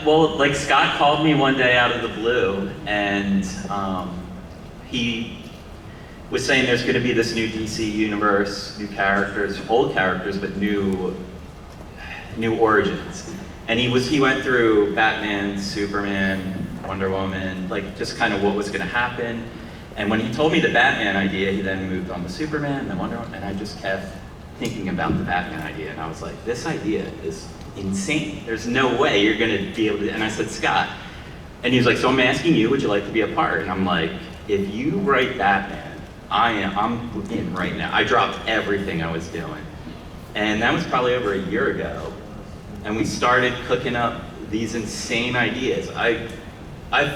Well, like Scott called me one day out of the blue, and he was saying there's going to be this new DC universe, new characters, old characters, but new origins. And he went through Batman, Superman, Wonder Woman, like just kind of what was going to happen. And when he told me the Batman idea, he then moved on to Superman, then Wonder Woman, and I just kept thinking about the Batman idea, and I was like, this idea is insane. There's no way you're going to be able to. And I said, Scott, and he was like, so I'm asking you, would you like to be a part? And I'm like, if you write Batman, I'm in right now. I dropped everything I was doing. And that was probably over a year ago. And we started cooking up these insane ideas. I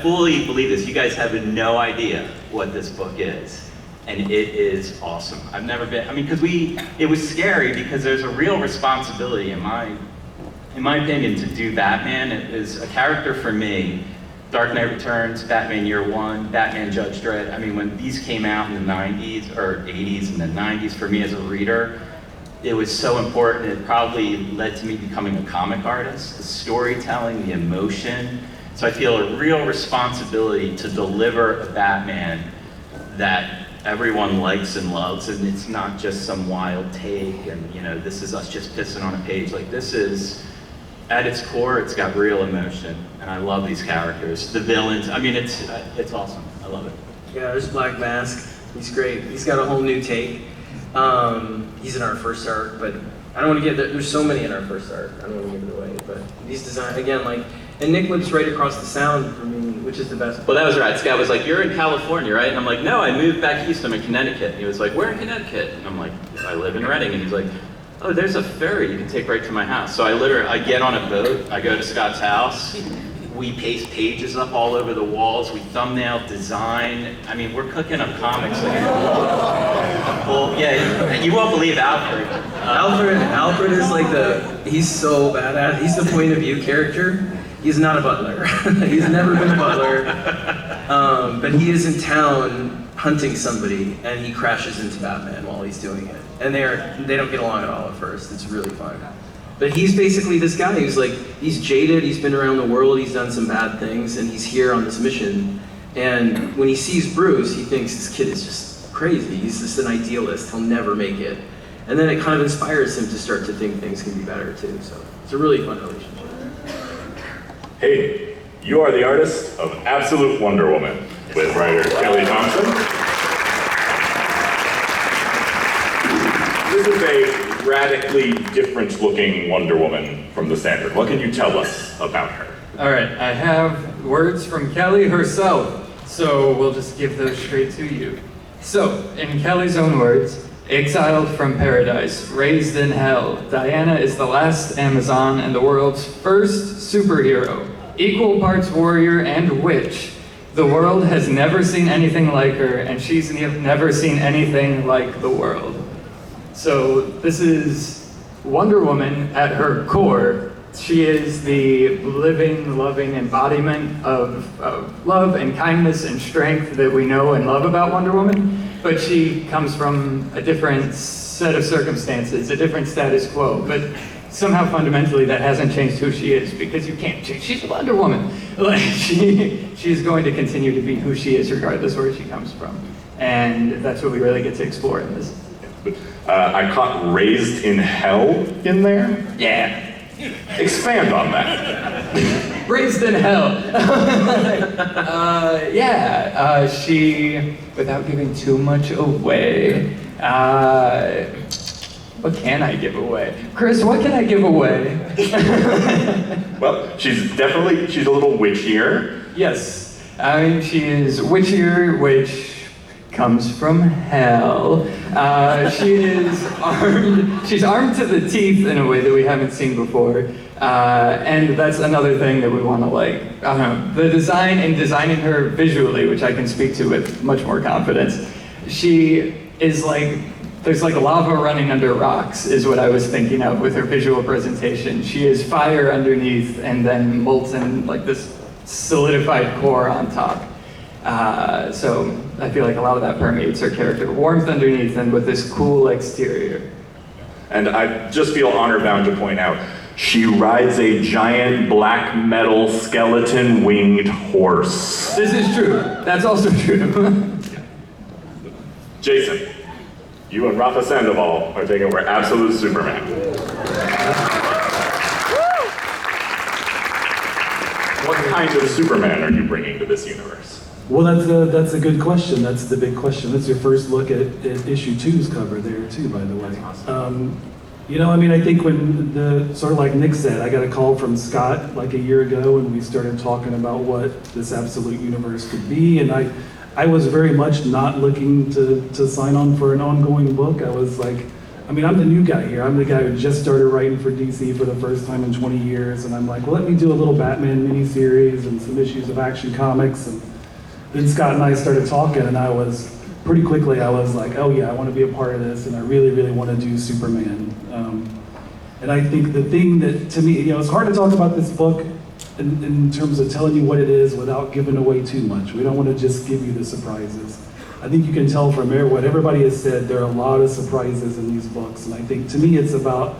fully believe this. You guys have no idea what this book is. And it is awesome. I've never been, I mean, because it was scary because there's a real responsibility in my opinion to do Batman. It is a character for me. Dark Knight Returns, Batman Year One, Batman Judge Dredd. I mean, when these came out in the 90s or 80s and the 90s, for me as a reader, it was so important. It probably led to me becoming a comic artist. The storytelling, the emotion. So I feel a real responsibility to deliver a Batman that everyone likes and loves, and it's not just some wild take and, you know, this is us just pissing on a page. Like, this is, at its core, it's got real emotion, and I love these characters. The villains, I mean, it's awesome. I love it. Yeah, there's Black Mask. He's great. He's got a whole new take. He's in our first arc, but I don't want to there's so many in our first arc. I don't want to give it away, but these design, again, like, and Nick lives right across the sound from me, which is the best. Well, that was right. Scott was like, you're in California, right? And I'm like, no, I moved back east. I'm in Connecticut. And he was like, where in Connecticut? And I'm like, I live in Reading. And he's like, oh, there's a ferry you can take right to my house. So I get on a boat, I go to Scott's house, we paste pages up all over the walls, we thumbnail, design. I mean, we're cooking up comics. Like, well, yeah, you won't believe Alfred. Alfred is like he's so badass. He's the point of view character. He's not a butler. He's never been a butler. But he is in town hunting somebody, and he crashes into Batman while he's doing it. And they don't get along at all at first. It's really fun. But he's basically this guy who's like, he's jaded, he's been around the world, he's done some bad things, and he's here on this mission. And when he sees Bruce, he thinks this kid is just crazy. He's just an idealist. He'll never make it. And then it kind of inspires him to start to think things can be better too. So it's a really fun relationship. Hey, you are the artist of Absolute Wonder Woman with writer Kelly Thompson. This is a radically different looking Wonder Woman from the standard. What can you tell us about her? All right, I have words from Kelly herself, so we'll just give those straight to you. So, in Kelly's own words, exiled from paradise, raised in hell, Diana is the last Amazon and the world's first superhero, equal parts warrior and witch. The world has never seen anything like her, and she's never seen anything like the world. So this is Wonder Woman at her core. She is the living, loving embodiment of love and kindness and strength that we know and love about Wonder Woman, but she comes from a different set of circumstances, a different status quo, but somehow fundamentally that hasn't changed who she is, because you can't change. She's a Wonder Woman. Like, she's going to continue to be who she is regardless where she comes from. And that's what we really get to explore in this. I caught raised in hell in there. Yeah. Expand on that. Raised in hell. She, without giving too much away, what can I give away? Chris, what can I give away? Well, she's a little witchier. Yes, I mean, she is witchier, which comes from hell. She's armed to the teeth in a way that we haven't seen before. And that's another thing that we want to like, I don't know, the design and designing her visually, which I can speak to with much more confidence. She is like, there's like lava running under rocks is what I was thinking of with her visual presentation. She is fire underneath and then molten, like this solidified core on top. So I feel like a lot of that permeates her character. Warmth underneath and with this cool exterior. And I just feel honor-bound to point out, she rides a giant black metal skeleton winged horse. This is true. That's also true. Jason, you and Rafa Sandoval are taking over Absolute Superman. What kind of Superman are you bringing to this universe? Well, that's a good question. That's the big question. That's your first look at issue 2's cover there too, by the way. You know, I mean, I think when sort of like Nick said, I got a call from Scott like a year ago, and we started talking about what this Absolute Universe could be, and I was very much not looking to sign on for an ongoing book. I was like, I mean, I'm the new guy here. I'm the guy who just started writing for DC for the first time in 20 years, and I'm like, well, let me do a little Batman miniseries and some issues of Action Comics. And then Scott and I started talking, and pretty quickly I was like, oh yeah, I want to be a part of this, and I really, really want to do Superman. And I think the thing that, to me, you know, it's hard to talk about this book in terms of telling you what it is without giving away too much. We don't want to just give you the surprises. I think you can tell from what everybody has said, there are a lot of surprises in these books. And I think, to me, it's about,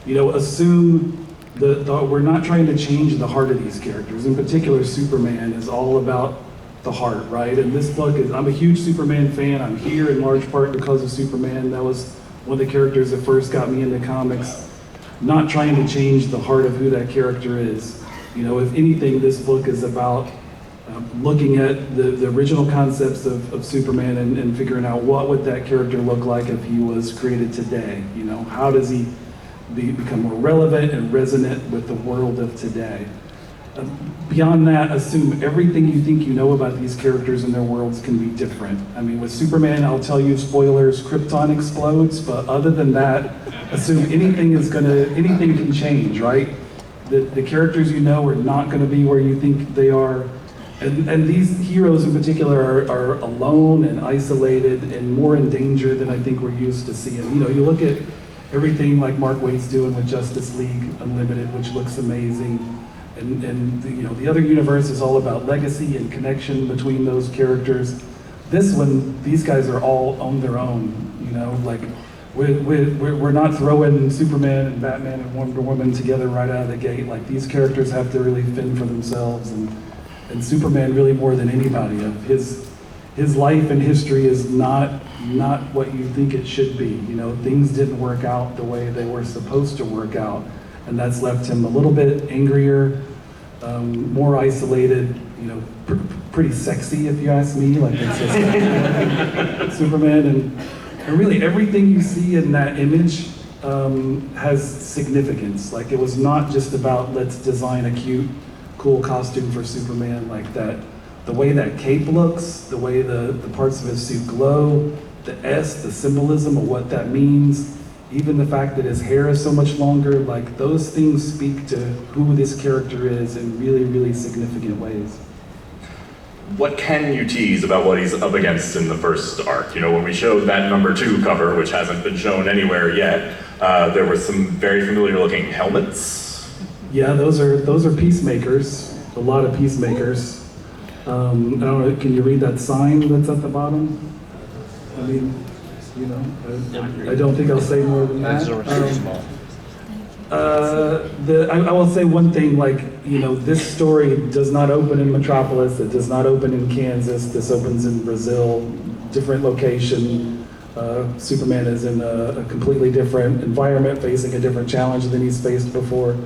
you know, assume we're not trying to change the heart of these characters. In particular, Superman is all about the heart, right? And this book is, I'm a huge Superman fan. I'm here in large part because of Superman. That was one of the characters that first got me into comics. Not trying to change the heart of who that character is. You know, if anything, this book is about looking at the original concepts of Superman and figuring out what would that character look like if he was created today. You know, how does he become more relevant and resonant with the world of today? Beyond that, assume everything you think you know about these characters and their worlds can be different. I mean, with Superman, I'll tell you, spoilers, Krypton explodes, but other than that, assume anything can change, right? The characters you know are not going to be where you think they are. And these heroes in particular are alone and isolated and more in danger than I think we're used to seeing. You know, you look at everything like Mark Waid's doing with Justice League Unlimited, which looks amazing. And you know, the other universe is all about legacy and connection between those characters. This one, these guys are all on their own, you know, like we're not throwing Superman and Batman and Wonder Woman together right out of the gate. Like, these characters have to really fend for themselves, and Superman really more than anybody, of his life and history is not what you think it should be. You know, things didn't work out the way they were supposed to work out. And that's left him a little bit angrier, more isolated, you know, pretty sexy if you ask me, like it's just Superman. And really everything you see in that image has significance. Like, it was not just about let's design a cute, cool costume for Superman like that. The way that cape looks, the way the parts of his suit glow, the symbolism of what that means, even the fact that his hair is so much longer, like, those things speak to who this character is in really, really significant ways. What can you tease about what he's up against in the first arc? You know, when we showed that #2 cover, which hasn't been shown anywhere yet, there were some very familiar looking helmets. Yeah, those are peacemakers, a lot of peacemakers. I don't know, can you read that sign that's at the bottom? I mean, you know, I don't think I'll say more than that. I will say one thing, like, you know, this story does not open in Metropolis, it does not open in Kansas, this opens in Brazil, different location. Superman is in a completely different environment, facing a different challenge than he's faced before.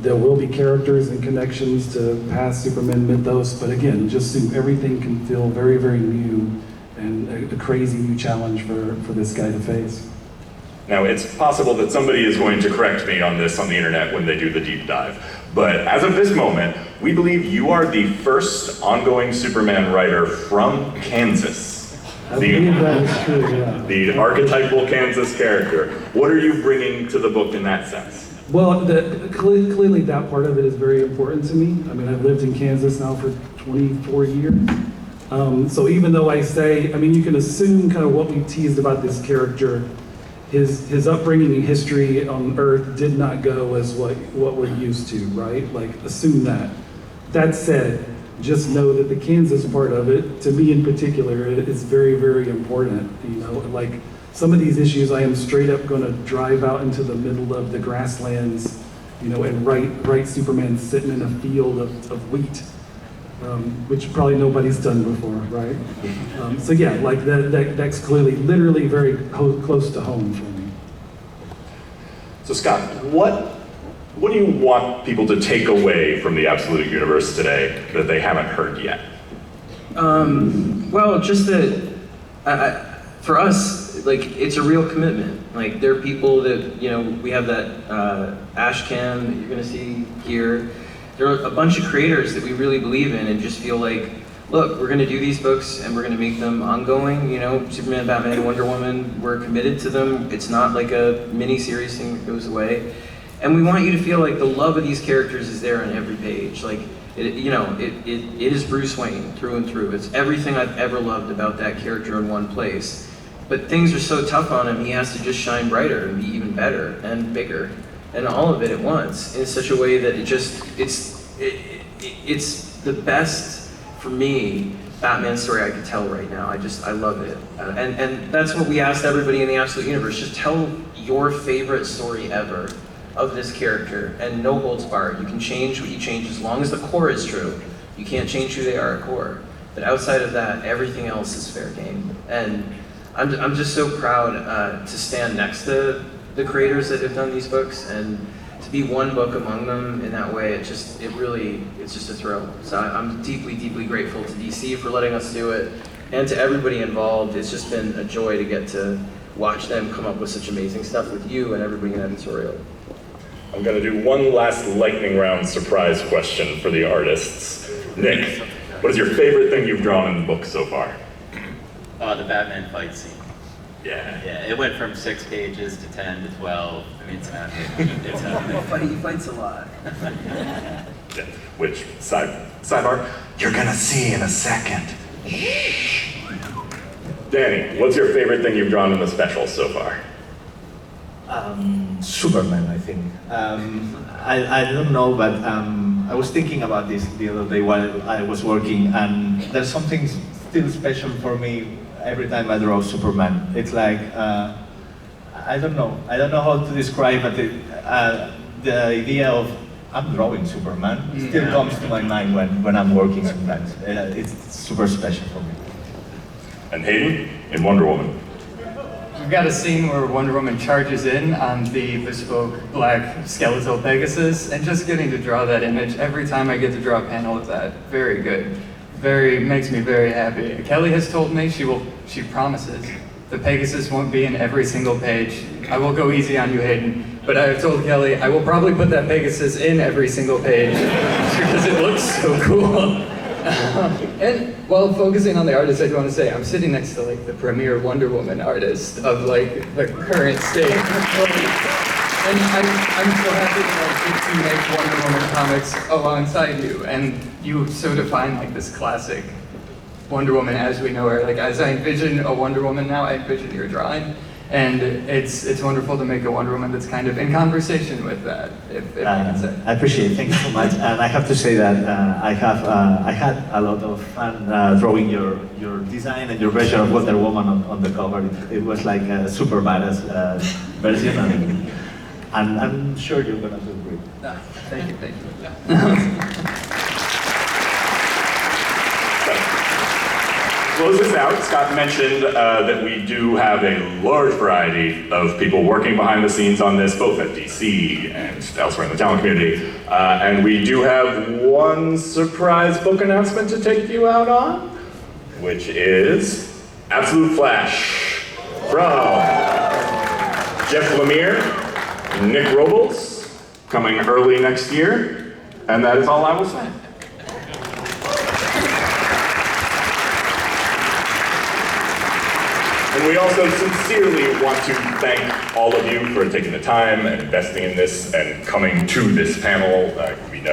There will be characters and connections to past Superman mythos, but again, just everything can feel very, very new and a crazy new challenge for this guy to face. Now, it's possible that somebody is going to correct me on this on the internet when they do the deep dive, but as of this moment, we believe you are the first ongoing Superman writer from Kansas. I believe that is true, yeah. The archetypal Kansas character. What are you bringing to the book in that sense? Well, clearly that part of it is very important to me. I mean, I've lived in Kansas now for 24 years. So even though I say, I mean, you can assume kind of what we teased about this character, his upbringing and history on Earth did not go as what we're used to, right? Like, assume that. That said, just know that the Kansas part of it, to me in particular, is very, very important. You know, like some of these issues, I am straight up going to drive out into the middle of the grasslands, you know, and write Superman sitting in a field of wheat, which probably nobody's done before, right? So yeah, like that's clearly, literally very close to home for me. So Scott, what do you want people to take away from the Absolute Universe today that they haven't heard yet? Well, just that for us, like, it's a real commitment. Like, there are people that, you know, we have that ash can that you're gonna see here. There are a bunch of creators that we really believe in and just feel like, look, we're gonna do these books and we're gonna make them ongoing. You know, Superman, Batman, Wonder Woman, we're committed to them. It's not like a mini-series thing that goes away. And we want you to feel like the love of these characters is there on every page. Like, it is Bruce Wayne through and through. It's everything I've ever loved about that character in one place. But things are so tough on him, he has to just shine brighter and be even better and bigger. And all of it at once in such a way that it's the best, for me, Batman story I could tell right now. I love it. And that's what we asked everybody in the Absolute Universe. Just tell your favorite story ever of this character, and no holds barred. You can change what you change as long as the core is true. You can't change who they are at core. But outside of that, everything else is fair game. And I'm just so proud to stand next to the creators that have done these books, and to be one book among them in that way, it's just a thrill. So I'm deeply, deeply grateful to DC for letting us do it, and to everybody involved. It's just been a joy to get to watch them come up with such amazing stuff with you and everybody in editorial. I'm gonna do one last lightning round surprise question for the artists. Nick, what is your favorite thing you've drawn in the book so far? The Batman fight scene. Yeah. Yeah, it went from 6 pages to 10 to 12. I mean, it's epic. It's epic. He fights a lot. Yeah. Which, sidebar, you're gonna see in a second. Danny, what's your favorite thing you've drawn in the special so far? Superman, I think. I don't know, but I was thinking about this the other day while I was working, and there's something still special for me every time I draw Superman. It's like, I don't know how to describe it. The idea of I'm drawing Superman still comes to my mind when I'm working sometimes. It's super special for me. And Hayden, in Wonder Woman. We've got a scene where Wonder Woman charges in on the bespoke black skeletal Pegasus, and just getting to draw that image, every time I get to draw a panel of that, very good. Makes me very happy. Kelly has told me she promises the Pegasus won't be in every single page. I will go easy on you, Hayden, but I have told Kelly I will probably put that Pegasus in every single page because it looks so cool. And while focusing on the artist, I do want to say I'm sitting next to like the premier Wonder Woman artist of like the current state. And I'm so happy that I get to make Wonder Woman comics alongside you, and you so define like this classic Wonder Woman as we know her. Like as I envision a Wonder Woman now, I envision your drawing, and it's wonderful to make a Wonder Woman that's kind of in conversation with that. If I can say. I appreciate it. Thank you so much. And I have to say that I had a lot of fun drawing your design and your version of Wonder Woman on the cover. It was like a super badass version. And I'm sure you're gonna do great. Thank you. Close this out, Scott mentioned that we do have a large variety of people working behind the scenes on this, both at DC and elsewhere in the talent community. And we do have one surprise book announcement to take you out on, which is Absolute Flash from Jeff Lemire, Nick Robles, coming early next year, and that is all I will say. we also sincerely want to thank all of you for taking the time and investing in this and coming to this panel. We know